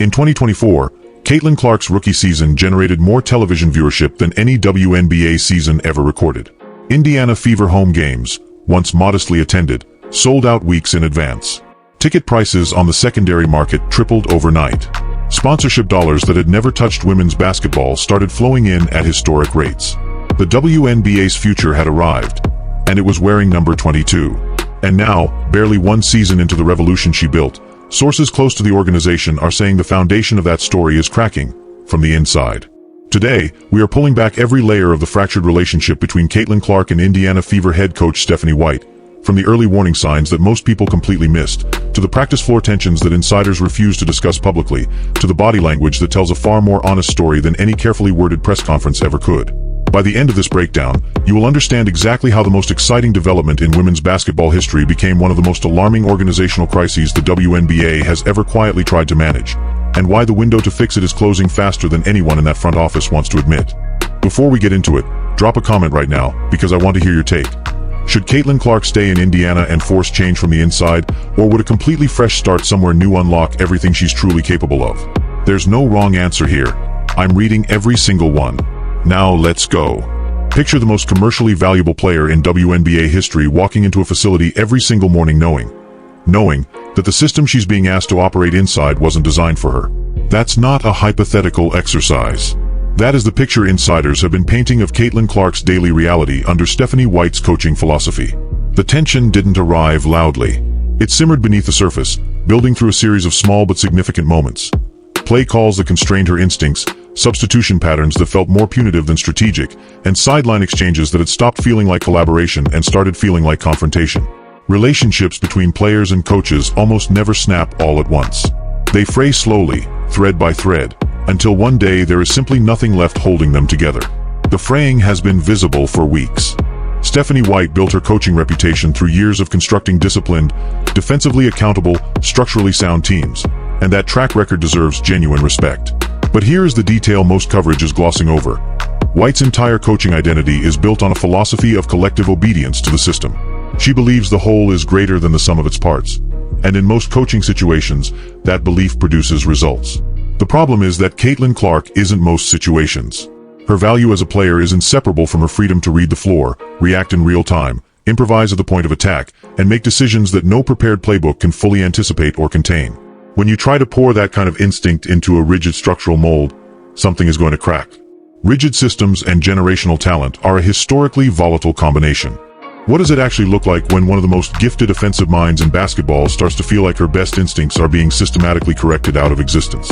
In 2024, Caitlin Clark's rookie season generated more television viewership than any WNBA season ever recorded. Indiana Fever home games, once modestly attended, sold out weeks in advance. Ticket prices on the secondary market tripled overnight. Sponsorship dollars that had never touched women's basketball started flowing in at historic rates. The WNBA's future had arrived, and it was wearing number 22. And now, barely one season into the revolution she built, sources close to the organization are saying the foundation of that story is cracking from the inside. Today, we are pulling back every layer of the fractured relationship between Caitlin Clark and Indiana Fever head coach Stephanie White, from the early warning signs that most people completely missed, to the practice floor tensions that insiders refuse to discuss publicly, to the body language that tells a far more honest story than any carefully worded press conference ever could. By the end of this breakdown, you will understand exactly how the most exciting development in women's basketball history became one of the most alarming organizational crises the WNBA has ever quietly tried to manage, and why the window to fix it is closing faster than anyone in that front office wants to admit. Before we get into it, drop a comment right now, because I want to hear your take. Should Caitlin Clark stay in Indiana and force change from the inside, or would a completely fresh start somewhere new unlock everything she's truly capable of? There's no wrong answer here. I'm reading every single one. Now let's go. Picture the most commercially valuable player in WNBA history walking into a facility every single morning knowing that the system she's being asked to operate inside wasn't designed for her. That's not a hypothetical exercise. That is the picture insiders have been painting of Caitlin Clark's daily reality under Stephanie White's coaching philosophy. The tension didn't arrive loudly. It simmered beneath the surface, building through a series of small but significant moments. Play calls that constrained her instincts, substitution patterns that felt more punitive than strategic, and sideline exchanges that had stopped feeling like collaboration and started feeling like confrontation. Relationships between players and coaches almost never snap all at once. They fray slowly, thread by thread, until one day there is simply nothing left holding them together. The fraying has been visible for weeks. Stephanie White built her coaching reputation through years of constructing disciplined, defensively accountable, structurally sound teams, and that track record deserves genuine respect. But here is the detail most coverage is glossing over. White's entire coaching identity is built on a philosophy of collective obedience to the system. She believes the whole is greater than the sum of its parts, and in most coaching situations, that belief produces results. The problem is that Caitlin Clark isn't most situations. Her value as a player is inseparable from her freedom to read the floor, react in real time, improvise at the point of attack, and make decisions that no prepared playbook can fully anticipate or contain. When you try to pour that kind of instinct into a rigid structural mold, something is going to crack. Rigid systems and generational talent are a historically volatile combination. What does it actually look like when one of the most gifted offensive minds in basketball starts to feel like her best instincts are being systematically corrected out of existence?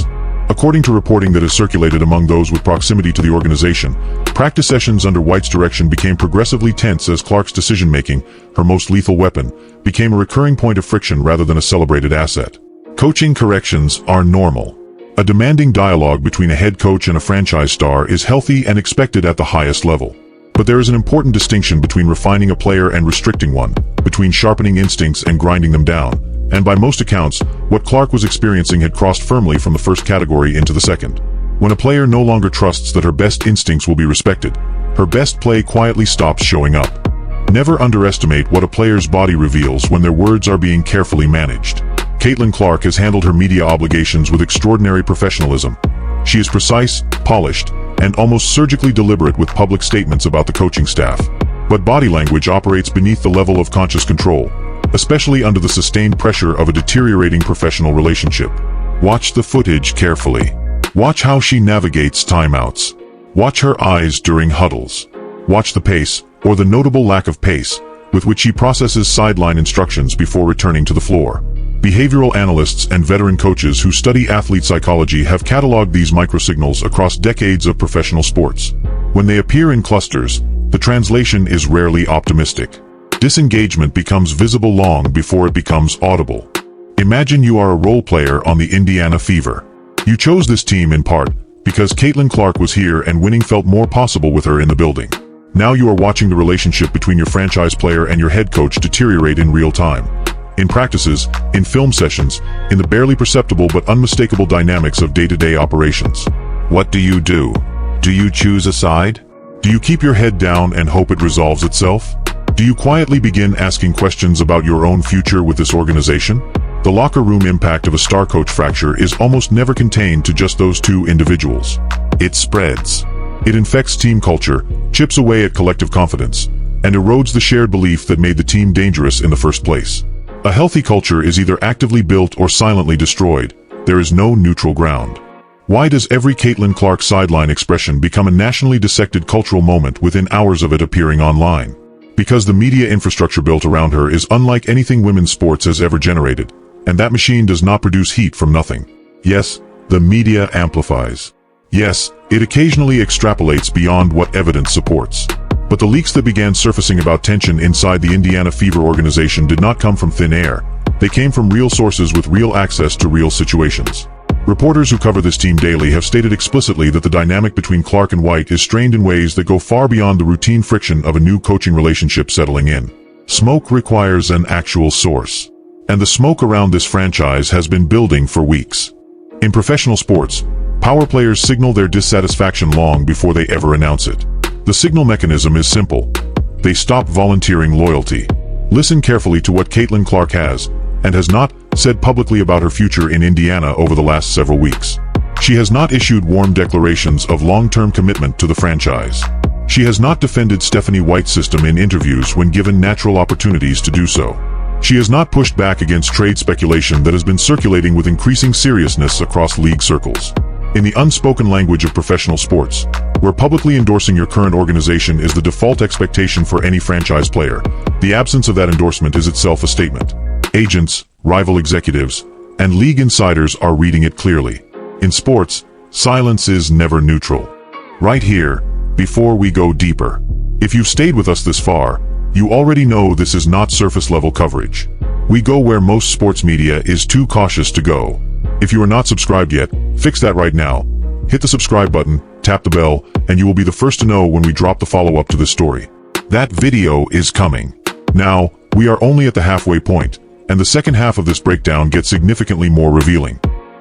According to reporting that has circulated among those with proximity to the organization, practice sessions under White's direction became progressively tense as Clark's decision-making, her most lethal weapon, became a recurring point of friction rather than a celebrated asset. Coaching corrections are normal. A demanding dialogue between a head coach and a franchise star is healthy and expected at the highest level. But there is an important distinction between refining a player and restricting one, between sharpening instincts and grinding them down, and by most accounts, what Clark was experiencing had crossed firmly from the first category into the second. When a player no longer trusts that her best instincts will be respected, her best play quietly stops showing up. Never underestimate what a player's body reveals when their words are being carefully managed. Caitlin Clark has handled her media obligations with extraordinary professionalism. She is precise, polished, and almost surgically deliberate with public statements about the coaching staff. But body language operates beneath the level of conscious control, especially under the sustained pressure of a deteriorating professional relationship. Watch the footage carefully. Watch how she navigates timeouts. Watch her eyes during huddles. Watch the pace, or the notable lack of pace, with which she processes sideline instructions before returning to the floor. Behavioral analysts and veteran coaches who study athlete psychology have cataloged these microsignals across decades of professional sports. When they appear in clusters, the translation is rarely optimistic. Disengagement becomes visible long before it becomes audible. Imagine you are a role player on the Indiana Fever. You chose this team in part because Caitlin Clark was here and winning felt more possible with her in the building. Now you are watching the relationship between your franchise player and your head coach deteriorate in real time. In practices, in film sessions, in the barely perceptible but unmistakable dynamics of day-to-day operations. What do? Do you choose a side? Do you keep your head down and hope it resolves itself? Do you quietly begin asking questions about your own future with this organization? The locker room impact of a star coach fracture is almost never contained to just those two individuals. It spreads. It infects team culture, chips away at collective confidence, and erodes the shared belief that made the team dangerous in the first place. A healthy culture is either actively built or silently destroyed. There is no neutral ground. Why does every Caitlin Clark sideline expression become a nationally dissected cultural moment within hours of it appearing online? Because the media infrastructure built around her is unlike anything women's sports has ever generated, and that machine does not produce heat from nothing. Yes, the media amplifies. Yes, it occasionally extrapolates beyond what evidence supports. But the leaks that began surfacing about tension inside the Indiana Fever organization did not come from thin air. They came from real sources with real access to real situations. Reporters who cover this team daily have stated explicitly that the dynamic between Clark and White is strained in ways that go far beyond the routine friction of a new coaching relationship settling in. Smoke requires an actual source. And the smoke around this franchise has been building for weeks. In professional sports, power players signal their dissatisfaction long before they ever announce it. The signal mechanism is simple. They stop volunteering loyalty. Listen carefully to what Caitlin Clark has, and has not, said publicly about her future in Indiana over the last several weeks. She has not issued warm declarations of long-term commitment to the franchise. She has not defended Stephanie White's system in interviews when given natural opportunities to do so. She has not pushed back against trade speculation that has been circulating with increasing seriousness across league circles. In the unspoken language of professional sports, where publicly endorsing your current organization is the default expectation for any franchise player, the absence of that endorsement is itself a statement. Agents, rival executives, and league insiders are reading it clearly. In sports, silence is never neutral. Right here, before we go deeper, if you've stayed with us this far, you already know this is not surface-level coverage. We go where most sports media is too cautious to go. If you are not subscribed yet, fix that right now. Hit the subscribe button, tap the bell, and you will be the first to know when we drop the follow-up to this story. That video is coming. Now, we are only at the halfway point, and the second half of this breakdown gets significantly more revealing.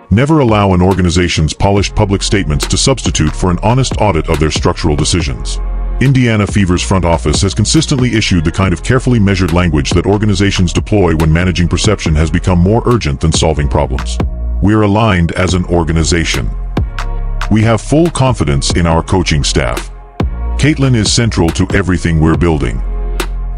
Never allow an organization's polished public statements to substitute for an honest audit of their structural decisions. Indiana Fever's front office has consistently issued the kind of carefully measured language that organizations deploy when managing perception has become more urgent than solving problems. We're aligned as an organization. We have full confidence in our coaching staff. Caitlin is central to everything we're building.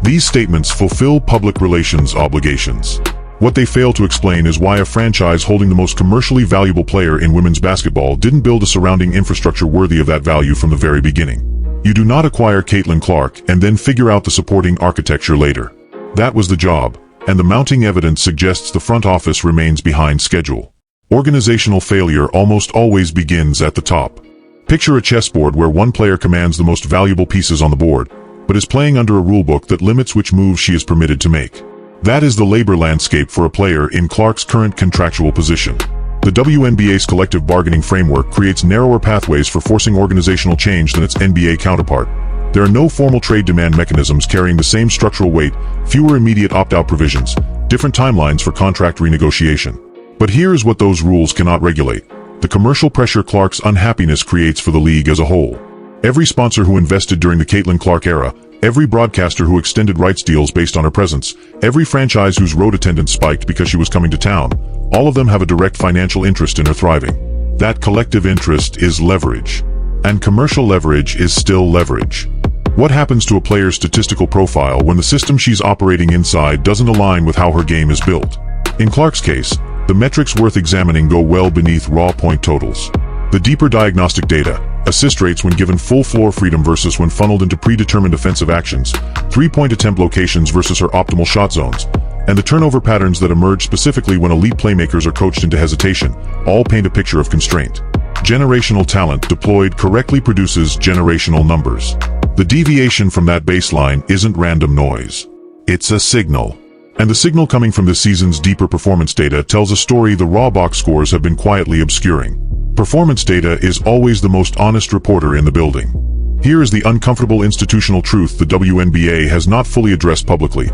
These statements fulfill public relations obligations. What they fail to explain is why a franchise holding the most commercially valuable player in women's basketball didn't build a surrounding infrastructure worthy of that value from the very beginning. You do not acquire Caitlin Clark and then figure out the supporting architecture later. That was the job, and the mounting evidence suggests the front office remains behind schedule. Organizational failure almost always begins at the top. Picture a chessboard where one player commands the most valuable pieces on the board, but is playing under a rulebook that limits which moves she is permitted to make. That is the labor landscape for a player in Clark's current contractual position. The WNBA's collective bargaining framework creates narrower pathways for forcing organizational change than its NBA counterpart. There are no formal trade demand mechanisms carrying the same structural weight, fewer immediate opt-out provisions, different timelines for contract renegotiation. But here is what those rules cannot regulate: the commercial pressure Clark's unhappiness creates for the league as a whole. Every sponsor who invested during the Caitlin Clark era, every broadcaster who extended rights deals based on her presence, every franchise whose road attendance spiked because she was coming to town, all of them have a direct financial interest in her thriving. That collective interest is leverage. And commercial leverage is still leverage. What happens to a player's statistical profile when the system she's operating inside doesn't align with how her game is built? In Clark's case, the metrics worth examining go well beneath raw point totals. The deeper diagnostic data, assist rates when given full floor freedom versus when funneled into predetermined offensive actions, three-point attempt locations versus her optimal shot zones, and the turnover patterns that emerge specifically when elite playmakers are coached into hesitation, all paint a picture of constraint. Generational talent deployed correctly produces generational numbers. The deviation from that baseline isn't random noise. It's a signal. And the signal coming from this season's deeper performance data tells a story the raw box scores have been quietly obscuring. Performance data is always the most honest reporter in the building. Here is the uncomfortable institutional truth the WNBA has not fully addressed publicly.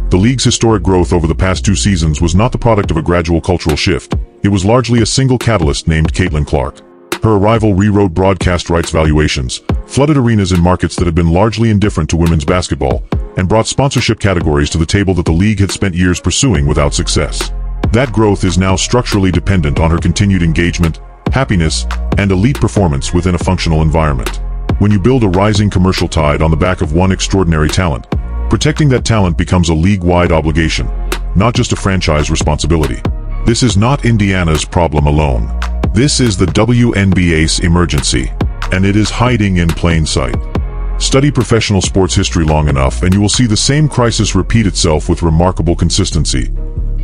The league's historic growth over the past 2 seasons was not the product of a gradual cultural shift. It was largely a single catalyst named Caitlin Clark. Her arrival rewrote broadcast rights valuations, flooded arenas in markets that had been largely indifferent to women's basketball, and brought sponsorship categories to the table that the league had spent years pursuing without success. That growth is now structurally dependent on her continued engagement, happiness, and elite performance within a functional environment. When you build a rising commercial tide on the back of one extraordinary talent, protecting that talent becomes a league-wide obligation, not just a franchise responsibility. This is not Indiana's problem alone. This is the WNBA's emergency, and it is hiding in plain sight. Study professional sports history long enough and you will see the same crisis repeat itself with remarkable consistency.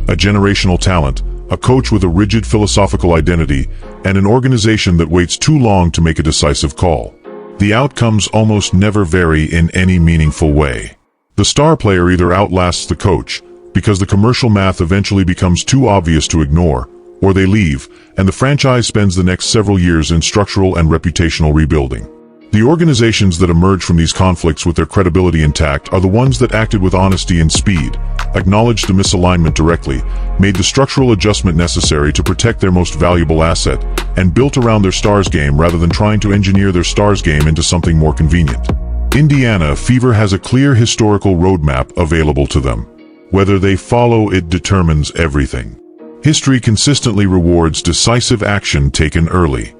A generational talent, a coach with a rigid philosophical identity, and an organization that waits too long to make a decisive call. The outcomes almost never vary in any meaningful way. The star player either outlasts the coach, because the commercial math eventually becomes too obvious to ignore, or they leave, and the franchise spends the next several years in structural and reputational rebuilding. The organizations that emerge from these conflicts with their credibility intact are the ones that acted with honesty and speed, acknowledged the misalignment directly, made the structural adjustment necessary to protect their most valuable asset, and built around their stars game rather than trying to engineer their stars game into something more convenient. Indiana Fever has a clear historical roadmap available to them. Whether they follow it determines everything. History consistently rewards decisive action taken early.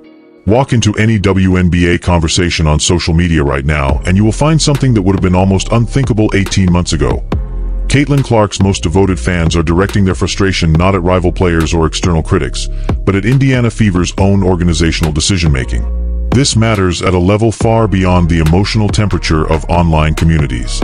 Walk into any WNBA conversation on social media right now, and you will find something that would have been almost unthinkable 18 months ago. Caitlin Clark's most devoted fans are directing their frustration not at rival players or external critics, but at Indiana Fever's own organizational decision-making. This matters at a level far beyond the emotional temperature of online communities.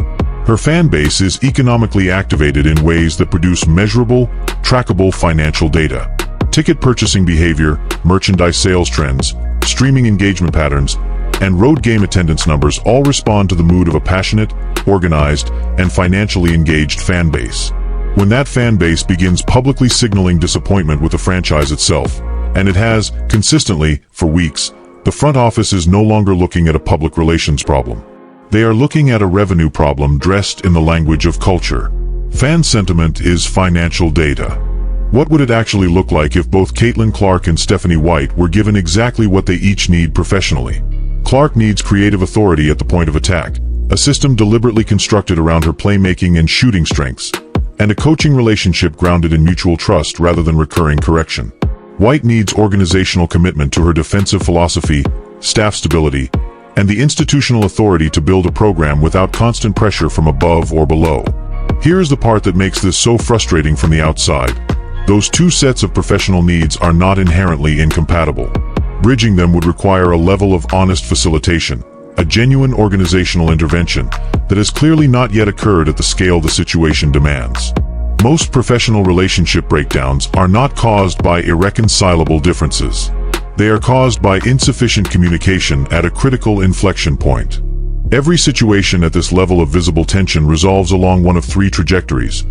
Her fan base is economically activated in ways that produce measurable, trackable financial data. Ticket purchasing behavior, merchandise sales trends, streaming engagement patterns, and road game attendance numbers all respond to the mood of a passionate, organized, and financially engaged fan base. When that fan base begins publicly signaling disappointment with the franchise itself, and it has, consistently, for weeks, the front office is no longer looking at a public relations problem. They are looking at a revenue problem dressed in the language of culture. Fan sentiment is financial data. What would it actually look like if both Caitlin Clark and Stephanie White were given exactly what they each need professionally? Clark needs creative authority at the point of attack, a system deliberately constructed around her playmaking and shooting strengths, and a coaching relationship grounded in mutual trust rather than recurring correction. White needs organizational commitment to her defensive philosophy, staff stability, and the institutional authority to build a program without constant pressure from above or below. Here's the part that makes this so frustrating from the outside. Those two sets of professional needs are not inherently incompatible. Bridging them would require a level of honest facilitation, a genuine organizational intervention that has clearly not yet occurred at the scale the situation demands. Most professional relationship breakdowns are not caused by irreconcilable differences. They are caused by insufficient communication at a critical inflection point. Every situation at this level of visible tension resolves along one of three trajectories,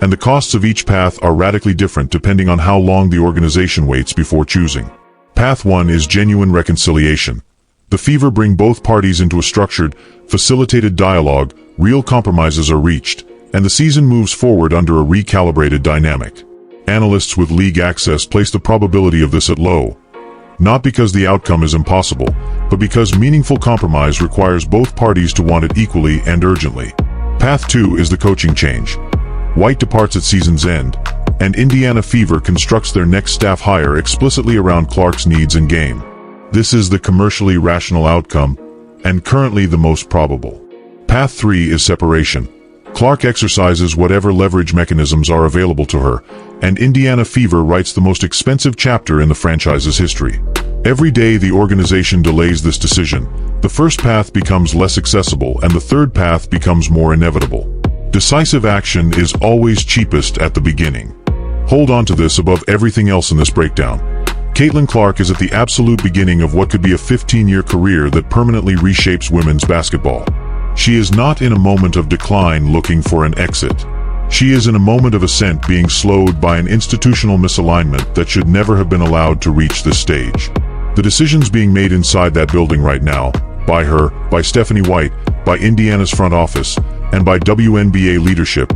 and the costs of each path are radically different depending on how long the organization waits before choosing. Path 1 is genuine reconciliation. The Fever bring both parties into a structured, facilitated dialogue, real compromises are reached, and the season moves forward under a recalibrated dynamic. Analysts with league access place the probability of this at low, not because the outcome is impossible, but because meaningful compromise requires both parties to want it equally and urgently. Path 2 is the coaching change. White departs at season's end, and Indiana Fever constructs their next staff hire explicitly around Clark's needs and game. This is the commercially rational outcome, and currently the most probable. Path 3 is separation. Clark exercises whatever leverage mechanisms are available to her, and Indiana Fever writes the most expensive chapter in the franchise's history. Every day the organization delays this decision, the first path becomes less accessible and the third path becomes more inevitable. Decisive action is always cheapest at the beginning. Hold on to this above everything else in this breakdown. Caitlin Clark is at the absolute beginning of what could be a 15-year career that permanently reshapes women's basketball. She is not in a moment of decline looking for an exit. She is in a moment of ascent being slowed by an institutional misalignment that should never have been allowed to reach this stage. The decisions being made inside that building right now, by her, by Stephanie White, by Indiana's front office, and by WNBA leadership,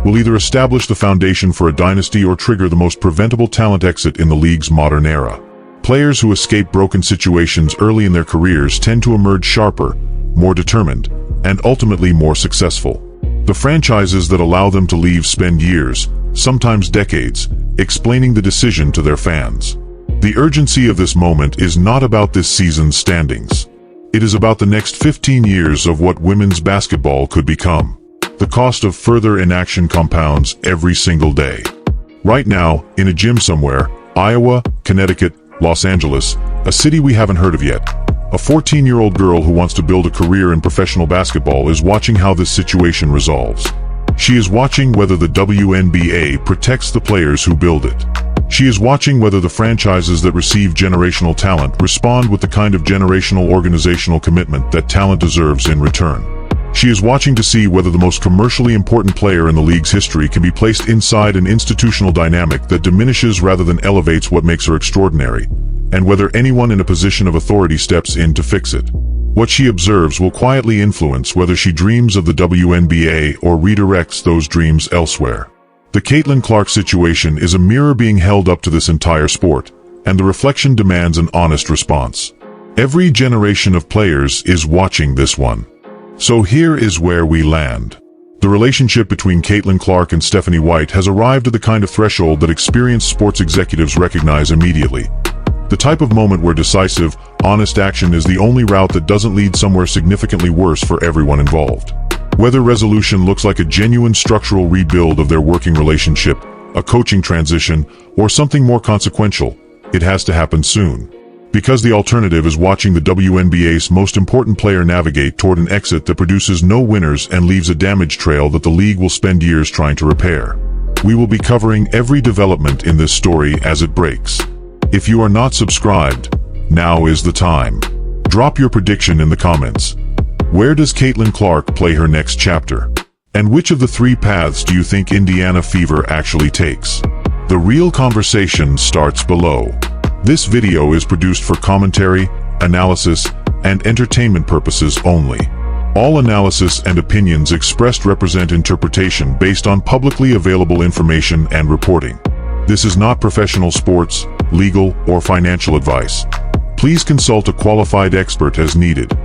will either establish the foundation for a dynasty or trigger the most preventable talent exit in the league's modern era. Players who escape broken situations early in their careers tend to emerge sharper, more determined, and ultimately more successful. The franchises that allow them to leave spend years, sometimes decades, explaining the decision to their fans. The urgency of this moment is not about this season's standings. It is about the next 15 years of what women's basketball could become. The cost of further inaction compounds every single day. Right now, in a gym somewhere, Iowa, Connecticut, Los Angeles, a city we haven't heard of yet, a 14-year-old girl who wants to build a career in professional basketball is watching how this situation resolves. She is watching whether the WNBA protects the players who build it. She is watching whether the franchises that receive generational talent respond with the kind of generational organizational commitment that talent deserves in return. She is watching to see whether the most commercially important player in the league's history can be placed inside an institutional dynamic that diminishes rather than elevates what makes her extraordinary, and whether anyone in a position of authority steps in to fix it. What she observes will quietly influence whether she dreams of the WNBA or redirects those dreams elsewhere. The Caitlin Clark situation is a mirror being held up to this entire sport, and the reflection demands an honest response. Every generation of players is watching this one. So here is where we land. The relationship between Caitlin Clark and Stephanie White has arrived at the kind of threshold that experienced sports executives recognize immediately. The type of moment where decisive, honest action is the only route that doesn't lead somewhere significantly worse for everyone involved. Whether resolution looks like a genuine structural rebuild of their working relationship, a coaching transition, or something more consequential, it has to happen soon. Because the alternative is watching the WNBA's most important player navigate toward an exit that produces no winners and leaves a damage trail that the league will spend years trying to repair. We will be covering every development in this story as it breaks. If you are not subscribed, now is the time. Drop your prediction in the comments. Where does Caitlin Clark play her next chapter? And which of the three paths do you think Indiana Fever actually takes? The real conversation starts below. This video is produced for commentary, analysis, and entertainment purposes only. All analysis and opinions expressed represent interpretation based on publicly available information and reporting. This is not professional sports, legal, or financial advice. Please consult a qualified expert as needed.